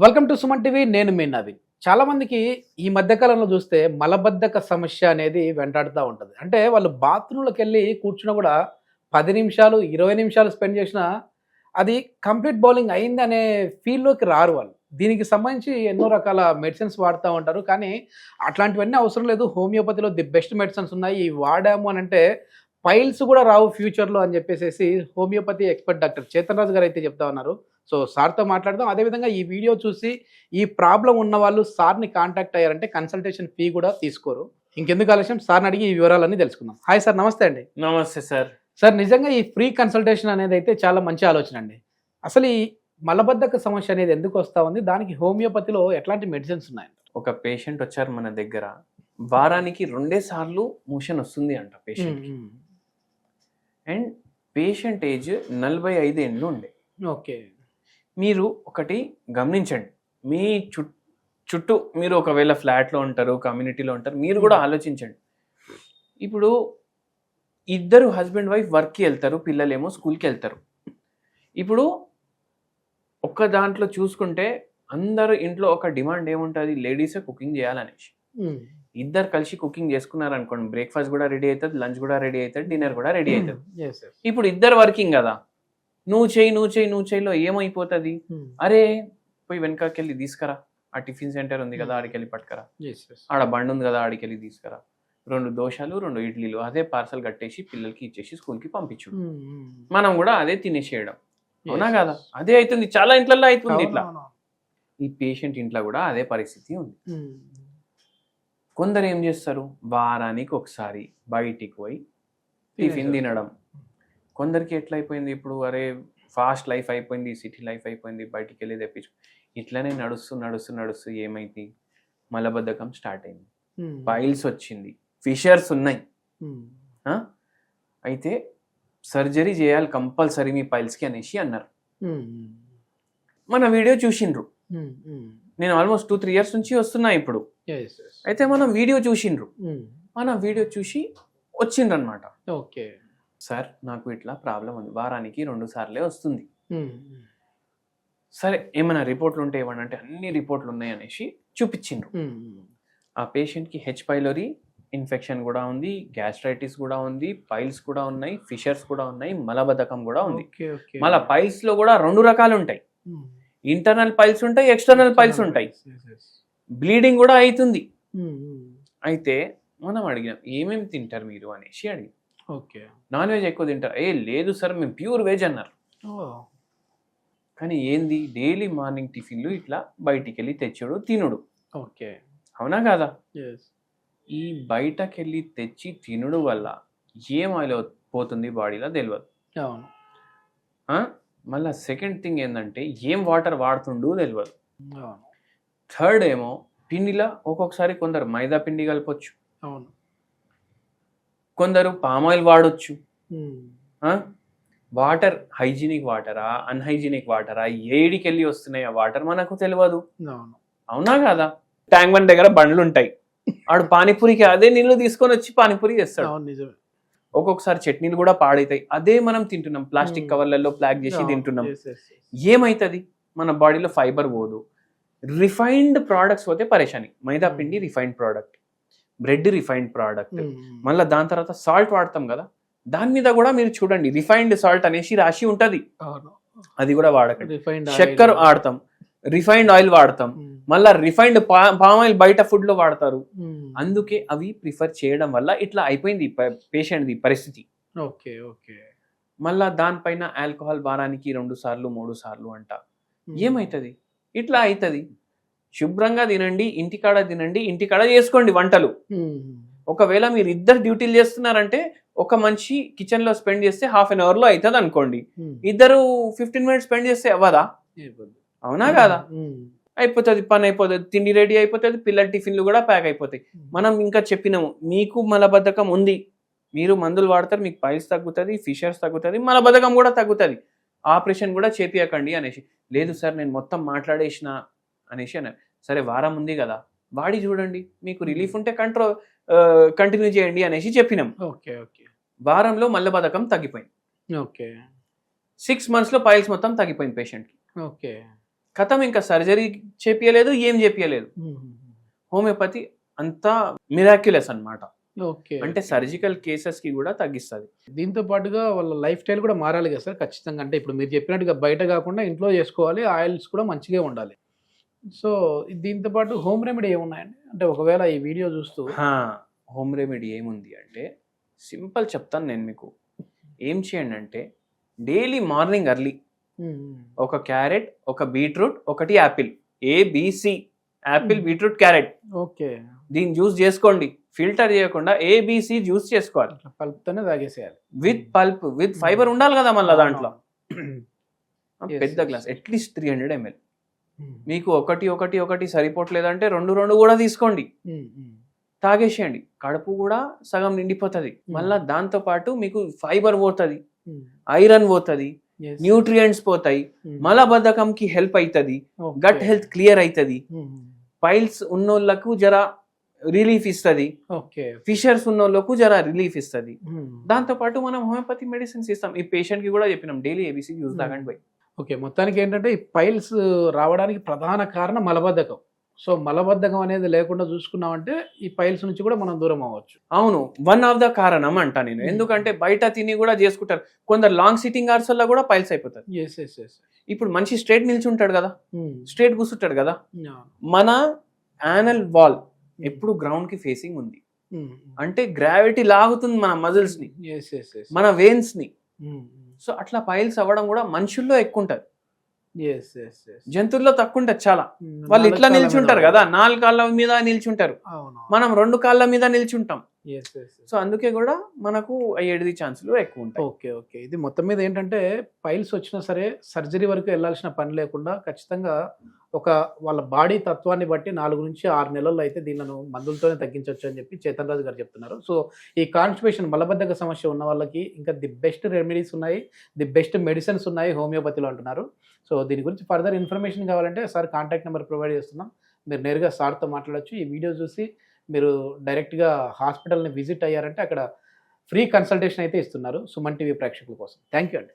Welcome to Suman TV. నేను మీ నవీన్. చాలా మందికి ఈ మధ్య కాలంలో చూస్తే మలబద్ధక సమస్య అనేది వెంటాడుతూ ఉంటుంది. అంటే వాళ్ళు బాత్రూంలోకి వెళ్ళి కూర్చున్నా కూడా 10 నిమిషాలు 20 నిమిషాలు స్పెండ్ చేసినా అది కంప్లీట్ బౌలింగ్ అయింది అనే ఫీల్లోకి రారు వాళ్ళు. దీనికి సంబంధించి ఎన్నో రకాల మెడిసిన్స్ వాడుతూ ఉంటారు. కానీ అట్లాంటివన్నీ అవసరం లేదు. హోమియోపతిలో ది బెస్ట్ మెడిసిన్స్ ఉన్నాయి. ఇవి వాడాము అని అంటే పైల్స్ కూడా రావు ఫ్యూచర్లో అని చెప్పేసి హోమియోపతి ఎక్స్పర్ట్ డాక్టర్ చేతన్ రాజు గారు అయితే చెప్తా ఉన్నారు. సో సార్తో మాట్లాడదాం. అదేవిధంగా ఈ వీడియో చూసి ఈ ప్రాబ్లం ఉన్న వాళ్ళు సార్ని కాంటాక్ట్ అయ్యారంటే కన్సల్టేషన్ ఫీ కూడా తీసుకోరు. ఇంకెందుకు ఆలస్యం, సార్ని అడిగి ఈ వివరాలన్నీ తెలుసుకుందాం. హాయ్ సార్, నమస్తే అండి. నమస్తే సార్. సార్, నిజంగా ఈ ఫ్రీ కన్సల్టేషన్ అనేది అయితే చాలా మంచి ఆలోచన అండి. అసలు ఈ మలబద్ధక సమస్య అనేది ఎందుకు వస్తూ ఉంది, దానికి హోమియోపతిలో ఎట్లాంటి మెడిసిన్స్ ఉన్నాయండి? ఒక పేషెంట్ వచ్చారు మన దగ్గర, వారానికి 2 సార్లు మోషన్ వస్తుంది అంట పేషెంట్. అండ్ పేషెంట్ ఏజ్ 45 ఏళ్ళు ఉండే. ఓకే. మీరు ఒకటి గమనించండి, మీ చుట్టూ మీరు ఒకవేళ ఫ్లాట్లో ఉంటారు, కమ్యూనిటీలో ఉంటారు, మీరు కూడా ఆలోచించండి. ఇప్పుడు ఇద్దరు హస్బెండ్ వైఫ్ వర్క్కి వెళ్తారు, పిల్లలేమో స్కూల్కి వెళ్తారు. ఇప్పుడు ఒక్క దాంట్లో చూసుకుంటే అందరూ ఇంట్లో ఒక డిమాండ్ ఏముంటుంది, లేడీసే కుకింగ్ చేయాలనేసి. ఇద్దరు కలిసి కుకింగ్ చేసుకున్నారు అనుకోండి, బ్రేక్ఫాస్ట్ కూడా రెడీ అవుతుంది, లంచ్ కూడా రెడీ అవుతుంది, డిన్నర్ కూడా రెడీ అవుతుంది. ఇప్పుడు ఇద్దరు వర్కింగ్ కదా, నువ్వు చేయిలో ఏమైపోతుంది, అరే పోయి వెనకకి వెళ్ళి తీసుకురా, ఆ టిఫిన్ సెంటర్ ఉంది కదా ఆడికి వెళ్ళి పట్టుకరా, ఆడ బండి ఉంది కదా ఆడికి వెళ్ళి తీసుకురా, 2 దోశలు 2 ఇడ్లీలు అదే పార్సల్ కట్టేసి పిల్లలకి ఇచ్చేసి స్కూల్కి పంపించు, మనం కూడా అదే తినేసేయడం. అవునా కదా? అదే అవుతుంది, చాలా ఇంట్లలో అవుతుంది ఇట్లా. ఈ పేషెంట్ ఇంట్లో కూడా అదే పరిస్థితి ఉంది. కొందరు ఏం చేస్తారు, వారానికి ఒకసారి బయటికి పోయి టిఫిన్ తినడం. కొందరికి ఎట్లా అయిపోయింది, ఇప్పుడు అరే ఫాస్ట్ లైఫ్ అయిపోయింది, సిటీ లైఫ్ అయిపోయింది, బయటికి వెళ్ళి తెప్పించు. ఇట్లనే నడుస్తూ ఏమైంది, మలబద్ధకం స్టార్ట్ అయింది, పైల్స్ వచ్చింది, ఫిషర్స్ ఉన్నాయి. అయితే సర్జరీ చేయాలి కంపల్సరీ మీ పైల్స్కి అనేసి అన్నారు. మన వీడియో చూసిండ్రు, నేను ఆల్మోస్ట్ 2-3 ఇయర్స్ నుంచి వస్తున్నా ఇప్పుడు. అయితే మనం వీడియో చూసిండ్రు, మన వీడియో చూసి వచ్చిండ్రు అనమాట. ఓకే సార్, నాకు ఇట్లా ప్రాబ్లం ఉంది, వారానికి 2 సార్లే వస్తుంది. సరే ఏమైనా రిపోర్ట్లు ఉంటే ఇవ్వండి అంటే అన్ని రిపోర్ట్లు ఉన్నాయి అనేసి చూపించిండ్రు. ఆ పేషెంట్కి హెచ్ పైలోరీ ఇన్ఫెక్షన్ కూడా ఉంది, గ్యాస్ట్రైటిస్ కూడా ఉంది, పైల్స్ కూడా ఉన్నాయి, ఫిషర్స్ కూడా ఉన్నాయి, మలబద్ధకం కూడా ఉంది. మళ్ళీ పైల్స్ లో కూడా 2 రకాలు ఉంటాయి, ఇంటర్నల్ పైల్స్ ఉంటాయి, ఎక్స్టర్నల్ పైల్స్ ఉంటాయి, బ్లీడింగ్ కూడా అవుతుంది. అయితే మనం అడిగినాం ఏమేమి తింటారు మీరు అనేసి అడిగి, ఓకే నాన్ వెజ్ ఎక్కువ తింటారు, లేదు సార్ మేము ప్యూర్ వెజ్ అన్నారు. కానీ ఏంది, డైలీ మార్నింగ్ టిఫిన్లు ఇట్లా బయటికి వెళ్ళి తెచ్చుడు తినుడు. ఓకే, అవునా కదా? ఈ బయటకెళ్ళి తెచ్చి తినుడు వల్ల ఏం ఆయిల్ పోతుంది బాడీలో తెలియదు. మళ్ళీ సెకండ్ థింగ్ ఏంటంటే ఏం వాటర్ వాడుతుండూ తెలియదు. థర్డ్ ఏమో పిండిలో ఒక్కొక్కసారి కొందరు మైదా పిండి కలపొచ్చు, కొందరు పామాయిల్ వాడొచ్చు. వాటర్ హైజీనిక్ వాటరా అన్హైజీనిక్ వాటరా, ఏడికి వెళ్ళి వస్తున్నాయి ఆ వాటర్ మనకు తెలియదు. అవునా కదా? ట్యాంక్ బండ్ దగ్గర బండ్లు ఉంటాయి, ఆడు పానీపూరికి అదే నీళ్లు తీసుకొని వచ్చి పానీపూరి చేస్తాడు. ఒక్కొక్కసారి చట్నీలు కూడా పాడైతాయి, అదే మనం తింటున్నాం, ప్లాస్టిక్ కవర్లలో ప్యాక్ చేసి తింటున్నాం. ఏమైతుంది, మన బాడీలో ఫైబర్ పోదు, రిఫైన్డ్ ప్రోడక్ట్స్ పోతే పరేషాని. మైదా పిండి refined product, bread refined product, మళ్ళీ దాని తర్వాత సాల్ట్ వాడతాం కదా, దాని మీద కూడా మీరు చూడండి రిఫైన్డ్ సాల్ట్ అనేసి రాసి ఉంటది, అది కూడా వాడకండి. చక్కెర వాడతాం, రిఫైన్డ్ ఆయిల్ వాడతాం, మళ్ళా రిఫైన్డ్ పామ్ ఆయిల్ బయట ఫుడ్ లో వాడతారు. అందుకే అవి ప్రిఫర్ చేయడం వల్ల ఇట్లా అయిపోయింది పేషెంట్ ది పరిస్థితి. మళ్ళా దానిపైన ఆల్కహాల్ వారానికి 2 సార్లు 3 సార్లు అంట. ఏమైతుంది, ఇట్లా అవుతుంది. శుభ్రంగా తినండి, ఇంటికాడ తినండి, ఇంటికాడ చేసుకోండి వంటలు. ఒకవేళ మీరు ఇద్దరు డ్యూటీలు చేస్తున్నారంటే ఒక మనిషి కిచెన్ లో స్పెండ్ చేస్తే 1/2 hour లో అవుతుంది అనుకోండి, ఇద్దరు 15 minutes స్పెండ్ చేస్తే అవ్వదా? అవునా కదా? అయిపోతుంది, పని అయిపోతుంది, తిండి రెడీ అయిపోతుంది, పిల్లల టిఫిన్లు కూడా ప్యాక్ అయిపోతాయి. మనం ఇంకా చెప్పినాము, మీకు మలబద్ధకం ఉంది, మీరు మందులు వాడతారు, మీకు పైల్స్ తగ్గుతుంది, ఫిషర్స్ తగ్గుతుంది, మలబద్ధకం కూడా తగ్గుతుంది, ఆపరేషన్ కూడా చేపియకండి అనేసి. లేదు సార్ నేను మొత్తం మాట్లాడేసిన అనేసి అన్నారు. సరే వారం ఉంది కదా వాడి చూడండి, మీకు రిలీఫ్ ఉంటే కంటిన్యూ చేయండి అనేసి చెప్పినాం. వారంలో మలబద్ధకం తగ్గిపోయింది. 6 months లో పైల్స్ మొత్తం తగ్గిపోయింది పేషెంట్కి. కథం ఇంకా సర్జరీ చేపియలేదు, ఏం చేపియలేదు. హోమియోపతి అంతా మిరాక్యులస్ అన్నమాట. ఓకే. అంటే సర్జికల్ కేసెస్ కి కూడా తగ్గిస్తుంది. దీంతో పాటుగా వాళ్ళ లైఫ్ స్టైల్ కూడా మారాలి కదా సార్ ఖచ్చితంగా. అంటే ఇప్పుడు మీరు చెప్పినట్టుగా బయట కాకుండా ఇంట్లో చేసుకోవాలి, ఆయిల్స్ కూడా మంచిగా ఉండాలి. సో దీంతో పాటు హోమ్ రెమెడీ ఏమున్నాయండి? అంటే ఒకవేళ ఈ వీడియో చూస్తూ హోమ్ రెమెడీ ఏముంది అంటే సింపుల్ చెప్తాను నేను మీకు. ఏం చేయండి అంటే డైలీ మార్నింగ్ ఎర్లీ ఒక క్యారెట్, ఒక బీట్రూట్, ఒకటి apple, ABC, apple, beetroot, carrot, okay, దీన్ని జ్యూస్ చేసుకోండి. ఫిల్టర్ చేయకుండా ఏబిసి జ్యూస్ చేసుకోవాలి. పల్ప్తోనే తాగేసేయాలి. విత్ పల్ప్, విత్ ఫైబర్ ఉండాలి కదా మళ్ళీ దాంట్లో. Yes, పెద్ద yes. Glass at least 300 ml. మీకు ఒకటి సరిపోవట్లేదంటే 2 కూడా తీసుకోండి, తాగేసేయండి. కడుపు కూడా సగం నిండిపోతుంది. మళ్ళా దాంతో పాటు మీకు ఫైబర్ పోతుంది, ఐరన్ పోతుంది, న్యూట్రియంట్స్ పోతాయి, మలబద్ధకంకి హెల్ప్ అవుతుంది, గట్ హెల్త్ క్లియర్ అవుతుంది, పైల్స్ ఉన్నోళ్ళకు జర రిలీఫ్ ఇస్తుంది, ఫిషర్స్ ఉన్నోళ్ళకు జర రిలీఫ్ ఇస్తుంది. దాంతో పాటు మనం హోమియోపతి మెడిసిన్స్ ఇస్తాం. ఈ పేషెంట్ కి కూడా చెప్పినాం డైలీ ఏబిసి యూస్ తాగండి బై. ఓకే, మొత్తానికి ఏంటంటే ఈ పైల్స్ రావడానికి ప్రధాన కారణం మలబద్ధకం. సో మలబద్ధకం అనేది లేకుండా చూసుకున్నామంటే ఈ పైల్స్ నుంచి కూడా మనం దూరం అవ్వచ్చు. అవును, వన్ ఆఫ్ ద కారణం అంటా నేను. ఎందుకంటే బయట తిని కూడా చేసుకుంటారు కొందరు. లాంగ్ సిట్టింగ్ అవర్స్ వల్ల కూడా పైల్స్ అయిపోతారు. ఇప్పుడు మనిషి స్ట్రేట్ నిల్చుంటాడు కదా, స్ట్రేట్ కూర్చుంటాడు కదా, మన యానల్ వాల్ ఎప్పుడు గ్రౌండ్ కి ఫేసింగ్ ఉంది. అంటే గ్రావిటీ లాగుతుంది మన మజిల్స్ ని, మన వెయిన్స్ ని. సో అట్లా పైల్స్ అవ్వడం కూడా మనుషుల్లో ఎక్కువ ఉంటది, జంతువుల్లో తక్కువ ఉంటది చాలా. వాళ్ళు ఇట్లా నిల్చుంటారు కదా, 4 కాళ్ళ మీద నిల్చుంటారు, మనం 2 కాళ్ళ మీద నిల్చుంటాం. సో అందుకే కూడా మనకు అయ్యేది ఛాన్సులు ఎక్కువ ఉంటాయి. ఓకే, ఇది మొత్తం మీద ఏంటంటే పైల్స్ వచ్చినా సరే సర్జరీ వరకు వెళ్ళాల్సిన పని లేకుండా ఖచ్చితంగా ఒక వాళ్ళ బాడీ తత్వాన్ని బట్టి 4 నుంచి 6 నెలల్లో అయితే దీనిలను మందులతోనే తగ్గించవచ్చు అని చెప్పి చేతన్ రాజు గారు చెప్తున్నారు. సో ఈ కాన్స్టిపేషన్ మలబద్ధక సమస్య ఉన్న వాళ్ళకి ఇంకా ది బెస్ట్ రెమెడీస్ ఉన్నాయి, ది బెస్ట్ మెడిసిన్స్ ఉన్నాయి హోమియోపతిలో అంటున్నారు. సో దీని గురించి ఫర్దర్ ఇన్ఫర్మేషన్ కావాలంటే సార్ కాంటాక్ట్ నెంబర్ ప్రొవైడ్ చేస్తున్నాం, మీరు నేరుగా సార్తో మాట్లాడచ్చు. ఈ వీడియో చూసి మీరు డైరెక్ట్గా హాస్పిటల్ని విజిట్ అయ్యారంటే అక్కడ ఫ్రీ కన్సల్టేషన్ అయితే ఇస్తున్నారు సుమన్ టీవీ ప్రేక్షకుల కోసం. థ్యాంక్ యూ అండి.